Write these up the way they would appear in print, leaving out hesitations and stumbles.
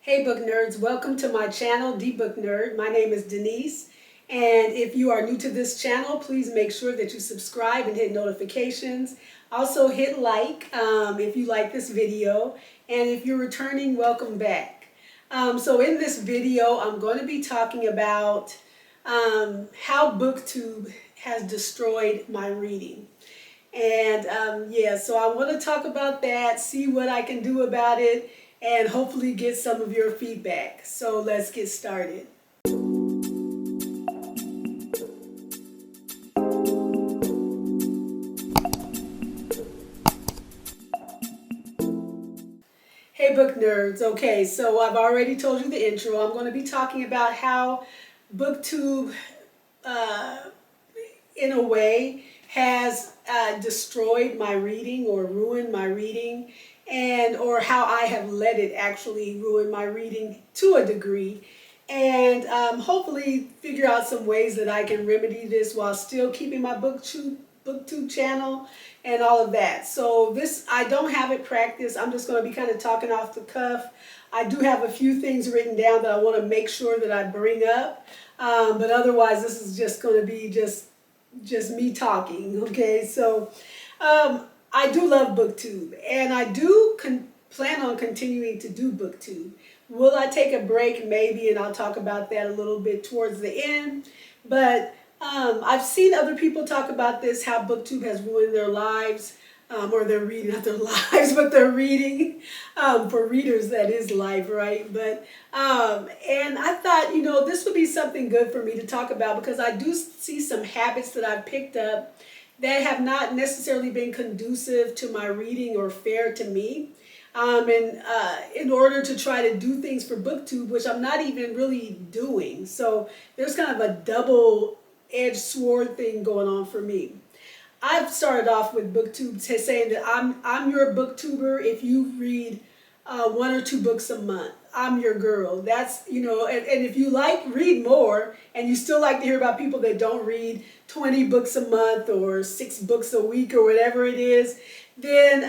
Hey book nerds, welcome to my channel, dbooknerd. My name is Denise, and if you are new to this channel, please make sure that you subscribe and hit notifications. Also hit like if you like this video, and if you're returning, welcome back. So in this video, I'm going to be talking about how BookTube has destroyed my reading. And yeah, so I want to talk about that, see what I can do about it, and hopefully get some of your feedback. So let's get started. Hey book nerds, okay, so I've already told you the intro. I'm going to be talking about how BookTube, in a way, has destroyed my reading or ruined my reading, and or how I have let it actually ruin my reading to a degree, and hopefully figure out some ways that I can remedy this while still keeping my BookTube channel and all of that. So this, I don't have it practiced. I'm just going to be kind of talking off the cuff. I do have a few things written down that I want to make sure that I bring up, but otherwise this is just going to be just me talking. Okay, so I do love BookTube, and I do plan on continuing to do BookTube. Will I take a break? Maybe, and I'll talk about that a little bit towards the end. But I've seen other people talk about this, how BookTube has ruined their lives, or their reading, not their lives, but their reading. For readers, that is life, right? But and I thought, this would be something good for me to talk about, because I do see some habits that I've picked up that have not necessarily been conducive to my reading or fair to me. And in order to try to do things for BookTube, which I'm not even really doing. So there's kind of a double-edged sword thing going on for me. I've started off with BookTube saying that I'm your BookTuber if you read 1 or 2 books a month. I'm your girl. That's, and if you read more, and you still like to hear about people that don't read 20 books a month or 6 books a week or whatever it is, then,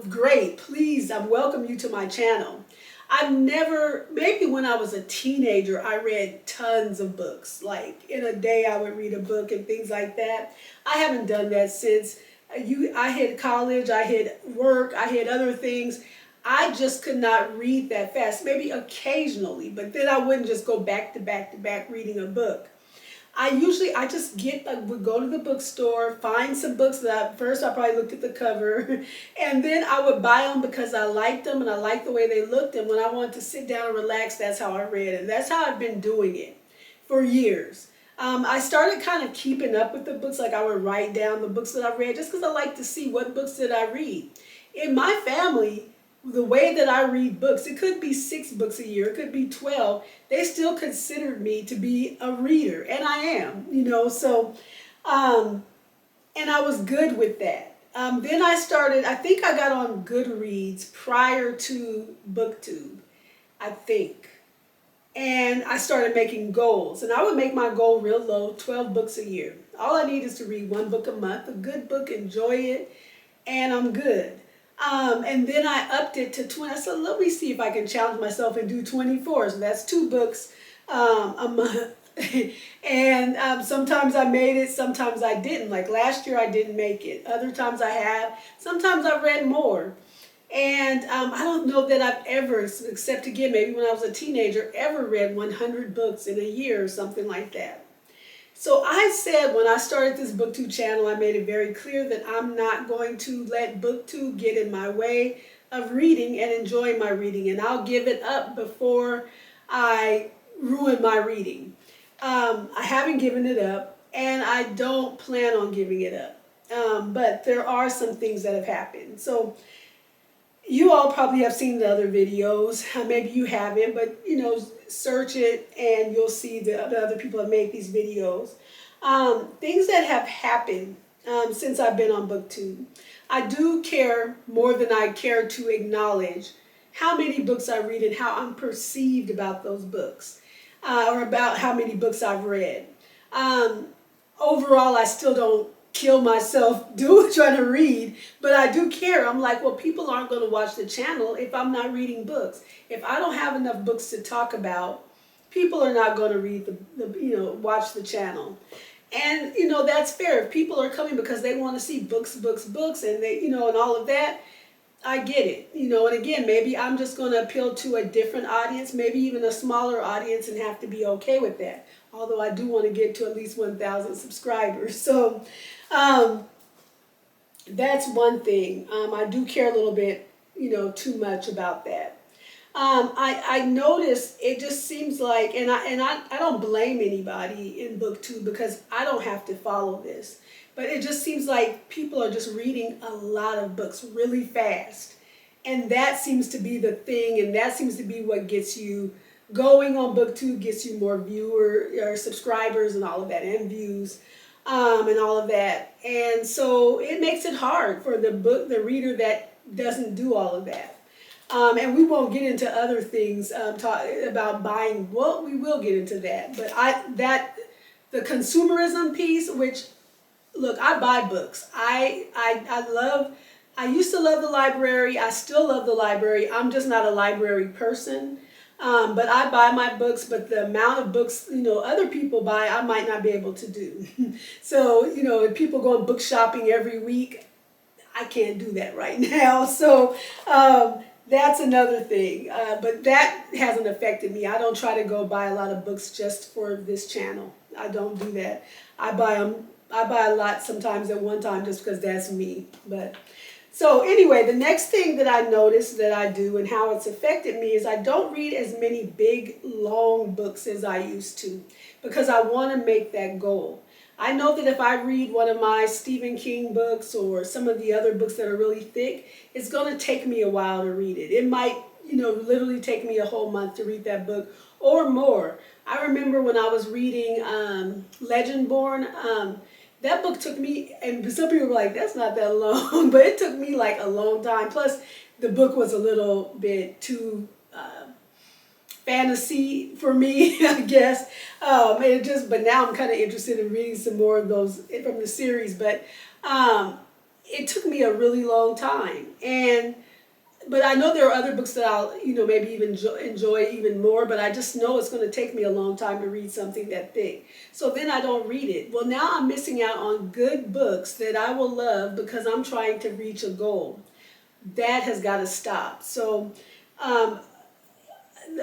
great. Please, I welcome you to my channel. Maybe when I was a teenager, I read tons of books. Like in a day, I would read a book and things like that. I haven't done that since I hit college, I hit work, I hit other things. I just could not read that fast, maybe occasionally, but then I wouldn't just go back to back to back reading a book. I would go to the bookstore, find some books that first I probably looked at the cover, and then I would buy them because I liked them and I liked the way they looked, and when I wanted to sit down and relax, that's how I read, and that's how I've been doing it for years. I started kind of keeping up with the books, like I would write down the books that I read just because I like to see what books did I read. In my family, the way that I read books, it could be 6 books a year, it could be 12. They still considered me to be a reader, and I am, so, and I was good with that. Then I think I got on Goodreads prior to BookTube, I think. And I started making goals, and I would make my goal real low, 12 books a year. All I need is to read 1 book a month, a good book, enjoy it, and I'm good. And then I upped it to 20. So let me see if I can challenge myself and do 24. So that's 2 books a month. And sometimes I made it, sometimes I didn't. Like last year I didn't make it. Other times I have. Sometimes I read more. And I don't know that I've ever, except again, maybe when I was a teenager, ever read 100 books in a year or something like that. So I said when I started this BookTube channel, I made it very clear that I'm not going to let BookTube get in my way of reading and enjoying my reading. And I'll give it up before I ruin my reading. I haven't given it up, and I don't plan on giving it up. But there are some things that have happened. So you all probably have seen the other videos. Maybe you haven't, but search it and you'll see the other people have made these videos. Things that have happened since I've been on BookTube. I do care more than I care to acknowledge how many books I read and how I'm perceived about those books, or about how many books I've read. Overall, I still don't kill myself trying to read, but I do care. I'm like, well, people aren't going to watch the channel if I'm not reading books. If I don't have enough books to talk about, people are not going to read watch the channel. And, that's fair. If people are coming because they want to see books, and they, and all of that, I get it. And again, maybe I'm just going to appeal to a different audience, maybe even a smaller audience, and have to be okay with that. Although I do want to get to at least 1,000 subscribers. So that's one thing. I do care a little bit, too much about that. I notice it just seems like, and I don't blame anybody in BookTube because I don't have to follow this, but it just seems like people are just reading a lot of books really fast, and that seems to be the thing, and that seems to be what gets you going on BookTube, gets you more viewers or subscribers and all of that, and views, and all of that, and so it makes it hard for the reader that doesn't do all of that. And we won't get into other things about buying. Well, we will get into that. But the consumerism piece, which, look, I buy books. I used to love the library. I still love the library. I'm just not a library person. But I buy my books, but the amount of books, other people buy, I might not be able to do. So, if people go book shopping every week, I can't do that right now. So, that's another thing, but that hasn't affected me. I don't try to go buy a lot of books just for this channel. I don't do that. I buy a lot sometimes at one time just because that's me. But so anyway, the next thing that I noticed that I do and how it's affected me is I don't read as many big, long books as I used to because I want to make that goal. I know that if I read one of my Stephen King books or some of the other books that are really thick, it's going to take me a while to read it. It might, literally take me a whole month to read that book or more. I remember when I was reading Legendborn, that book took me, and some people were like, that's not that long, but it took me like a long time. Plus, the book was a little bit too fantasy for me, I guess. But now I'm kind of interested in reading some more of those from the series. But it took me a really long time, but I know there are other books that I'll maybe even enjoy even more. But I just know it's going to take me a long time to read something that thick. So then I don't read it. Well, now I'm missing out on good books that I will love because I'm trying to reach a goal. That has got to stop. So.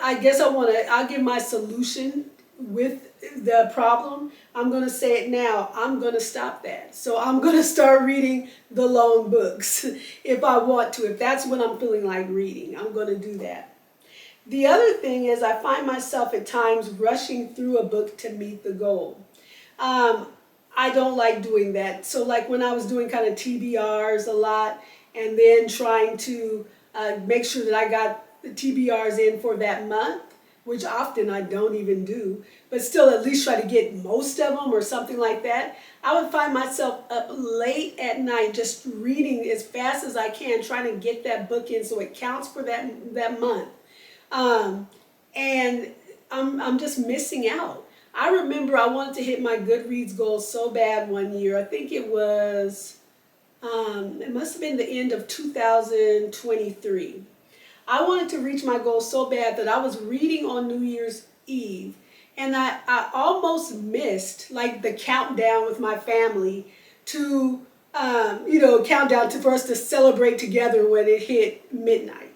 I guess I'll give my solution with the problem. I'm going to say it now. I'm going to stop that. So I'm going to start reading the long books if I want to. If that's what I'm feeling like reading, I'm going to do that. The other thing is I find myself at times rushing through a book to meet the goal. I don't like doing that. So like when I was doing kind of TBRs a lot and then trying to make sure that I got the TBRs in for that month, which often I don't even do, but still at least try to get most of them or something like that. I would find myself up late at night just reading as fast as I can, trying to get that book in so it counts for that month. And I'm just missing out. I remember I wanted to hit my Goodreads goal so bad one year. I think it was, it must have been the end of 2023. I wanted to reach my goal so bad that I was reading on New Year's Eve, and I almost missed like the countdown with my family to, countdown for us to celebrate together when it hit midnight.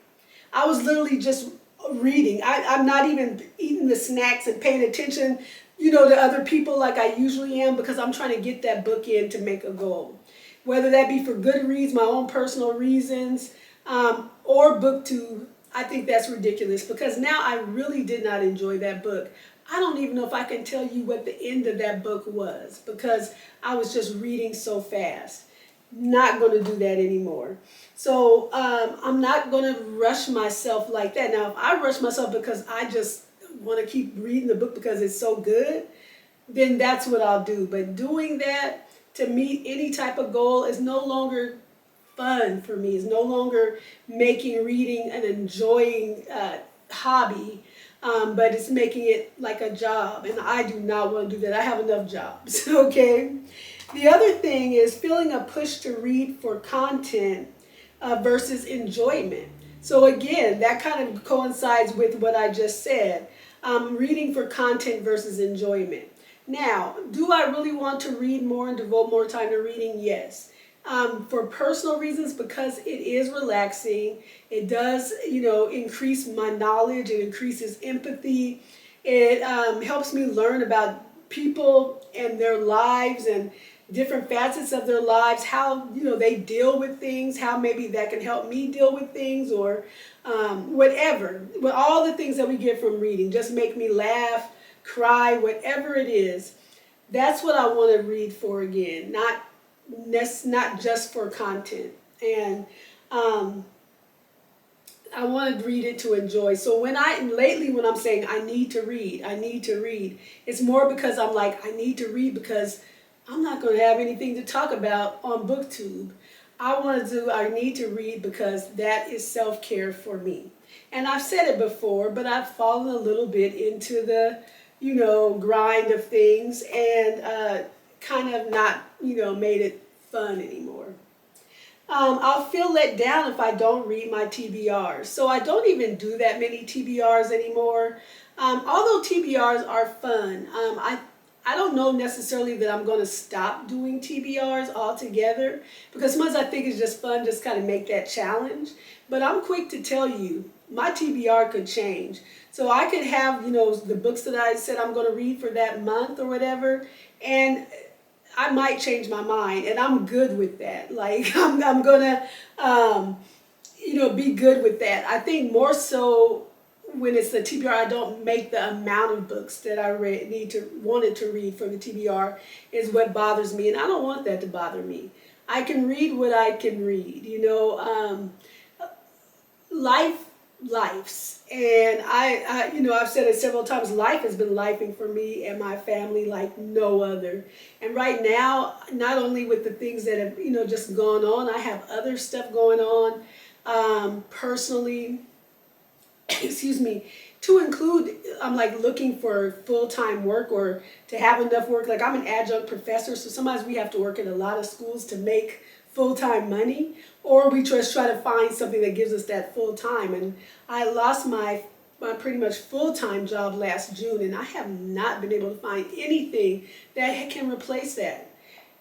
I was literally just reading. I'm not even eating the snacks and paying attention, to other people like I usually am because I'm trying to get that book in to make a goal. Whether that be for Goodreads, my own personal reasons, or BookTube, I think that's ridiculous because now I really did not enjoy that book. I don't even know if I can tell you what the end of that book was because I was just reading so fast. Not going to do that anymore. So I'm not going to rush myself like that. Now, if I rush myself because I just want to keep reading the book because it's so good, then that's what I'll do. But doing that to meet any type of goal is no longer fun for me. It's no longer making reading an enjoying hobby, but it's making it like a job, and I do not want to do that. I have enough jobs, okay? The other thing is feeling a push to read for content versus enjoyment. So again, that kind of coincides with what I just said. Reading for content versus enjoyment. Now, do I really want to read more and devote more time to reading? Yes. For personal reasons, because it is relaxing. It does, increase my knowledge. It increases empathy. It helps me learn about people and their lives and different facets of their lives, how they deal with things, how maybe that can help me deal with things, or whatever. Well, all the things that we get from reading just make me laugh, cry, whatever it is. That's what I want to read for again, not just for content. And I want to read it to enjoy. So when I'm saying I need to read, it's more because I'm like, I need to read because I'm not going to have anything to talk about on BookTube. I need to read because that is self-care for me. And I've said it before, but I've fallen a little bit into the, grind of things and kind of not, made it fun anymore. I'll feel let down if I don't read my TBRs. So I don't even do that many TBRs anymore. Although TBRs are fun, I don't know necessarily that I'm going to stop doing TBRs altogether, because sometimes I think it's just fun, just kind of make that challenge. But I'm quick to tell you, my TBR could change. So I could have, the books that I said I'm going to read for that month or whatever, and I might change my mind, and I'm good with that. Like, I'm going to, be good with that. I think more so when it's the TBR, I don't make the amount of books that I wanted to read for the TBR is what bothers me, and I don't want that to bother me. I can read what I can read, lifes, and I've said it several times. Life has been lifing for me and my family like no other. And right now, not only with the things that have just gone on, I have other stuff going on personally. Excuse me, to include, I'm like looking for full-time work or to have enough work. Like, I'm an adjunct professor, so sometimes we have to work at a lot of schools to make full-time money, or we just try to find something that gives us that full-time. And I lost my pretty much full-time job last June, and I have not been able to find anything that can replace that.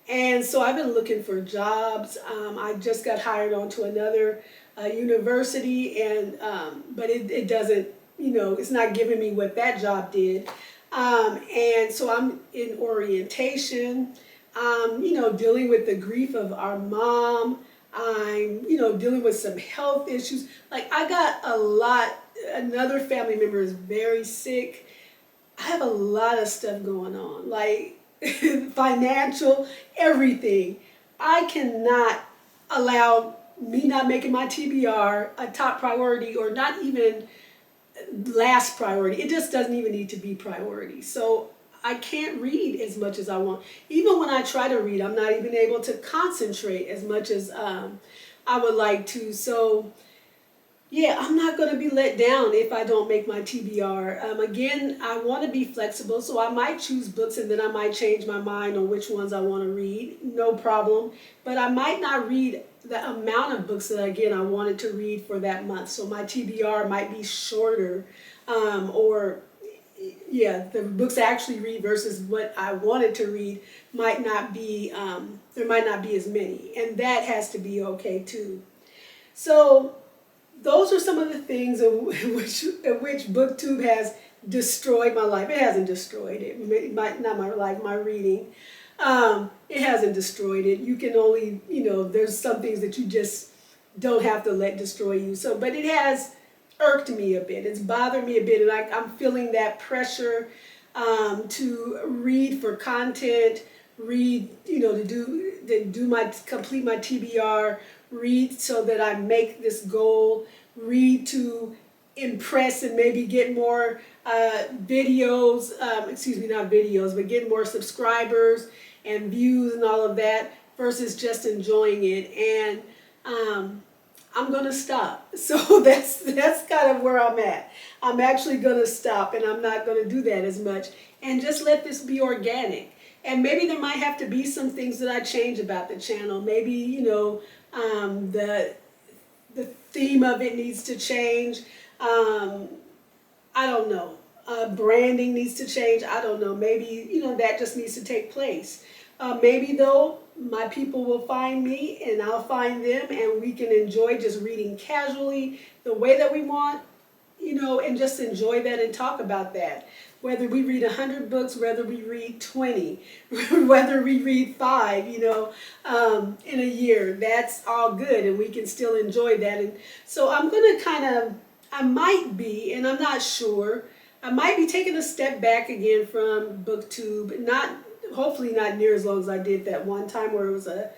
And so I've been looking for jobs. I just got hired onto another university, and but it doesn't, it's not giving me what that job did. And so I'm in orientation, dealing with the grief of our mom. I'm, dealing with some health issues. Like, I got another family member is very sick. I have a lot of stuff going on, like financial, everything. I cannot allow me not making my TBR a top priority, or not even last priority. It just doesn't even need to be priority. So I can't read as much as I want. Even when I try to read, I'm not even able to concentrate as much as I would like to. So yeah, I'm not going to be let down if I don't make my TBR. Again, I want to be flexible, so I might choose books and then I might change my mind on which ones I want to read. No problem. But I might not read the amount of books that, again, I wanted to read for that month. So my TBR might be shorter, the books I actually read versus what I wanted to read might not be, there might not be as many. And that has to be okay too. So those are some of the things in which BookTube has destroyed my life. It hasn't destroyed it. Not my life, my reading. It hasn't destroyed it. You can only, there's some things that you just don't have to let destroy you. So, but it has irked me a bit. It's bothered me a bit, and I'm feeling that pressure to read for content, read, to complete my TBR, read so that I make this goal, read to impress and maybe get more videos, not videos, but get more subscribers and views and all of that, versus just enjoying it. And I'm going to stop. So that's kind of where I'm at. I'm actually going to stop, and I'm not going to do that as much, and just let this be organic. And maybe there might have to be some things that I change about the channel. Maybe, the theme of it needs to change. I don't know. Branding needs to change. I don't know. Maybe, that just needs to take place. Maybe, though, my people will find me and I'll find them, and we can enjoy just reading casually the way that we want, and just enjoy that and talk about that. Whether we read 100 books, whether we read 20, whether we read 5, in a year, that's all good, and we can still enjoy that. And so I'm going to I might be, and I'm not sure, I might be taking a step back again from BookTube. Hopefully not near as long as I did that one time where it was I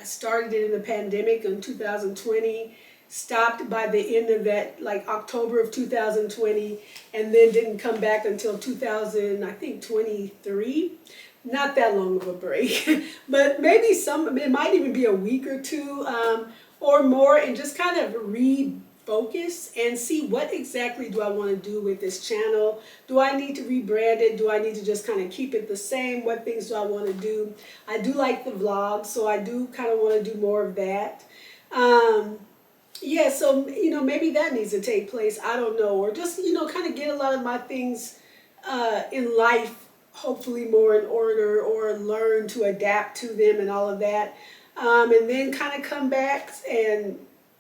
started it in the pandemic in 2020, stopped by the end of that, like October of 2020, and then didn't come back until 2023. Not that long of a break, but maybe it might even be a week or two or more, and just kind of refocus and see what exactly do I want to do with this channel. Do I need to rebrand it? Do I need to just kind of keep it the same? What things do I want to do? I do like the vlogs, so I do kind of want to do more of that. Yeah, so, maybe that needs to take place. I don't know. Or just, kind of get a lot of my things in life hopefully more in order, or learn to adapt to them and all of that. And then kind of come back and,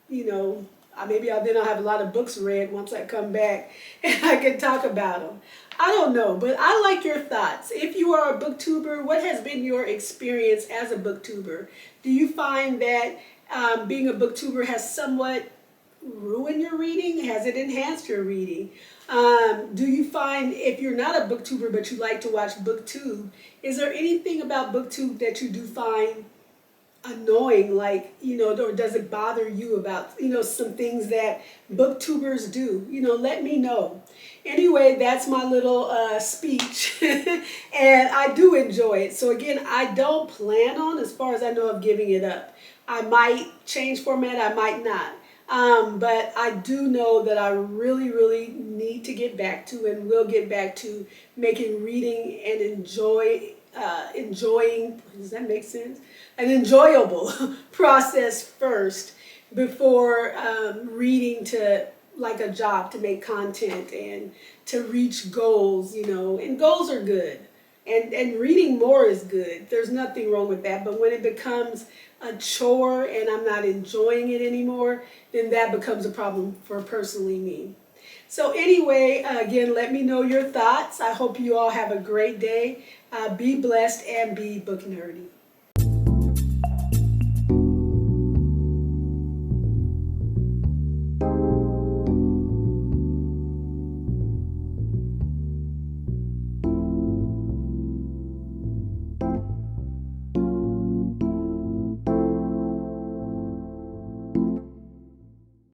maybe then I'll have a lot of books read once I come back and I can talk about them. I don't know, but I like your thoughts. If you are a booktuber, what has been your experience as a booktuber? Do you find that being a booktuber has somewhat ruined your reading? Has it enhanced your reading? Do you find, if you're not a booktuber but you like to watch BookTube, is there anything about BookTube that you do find annoying, like, or does it bother you about, some things that booktubers do? Let me know. Anyway, that's my little speech, and I do enjoy it. So again, I don't plan on, as far as I know, of giving it up. I might change format, I might not. But I do know that I really, really need to get back to, and will get back to, making reading and enjoying, does that make sense? An enjoyable process first, before reading to like a job, to make content and to reach goals, and goals are good. And reading more is good. There's nothing wrong with that. But when it becomes a chore and I'm not enjoying it anymore, then that becomes a problem for personally me. So anyway, again, let me know your thoughts. I hope you all have a great day. Be blessed and be book nerdy.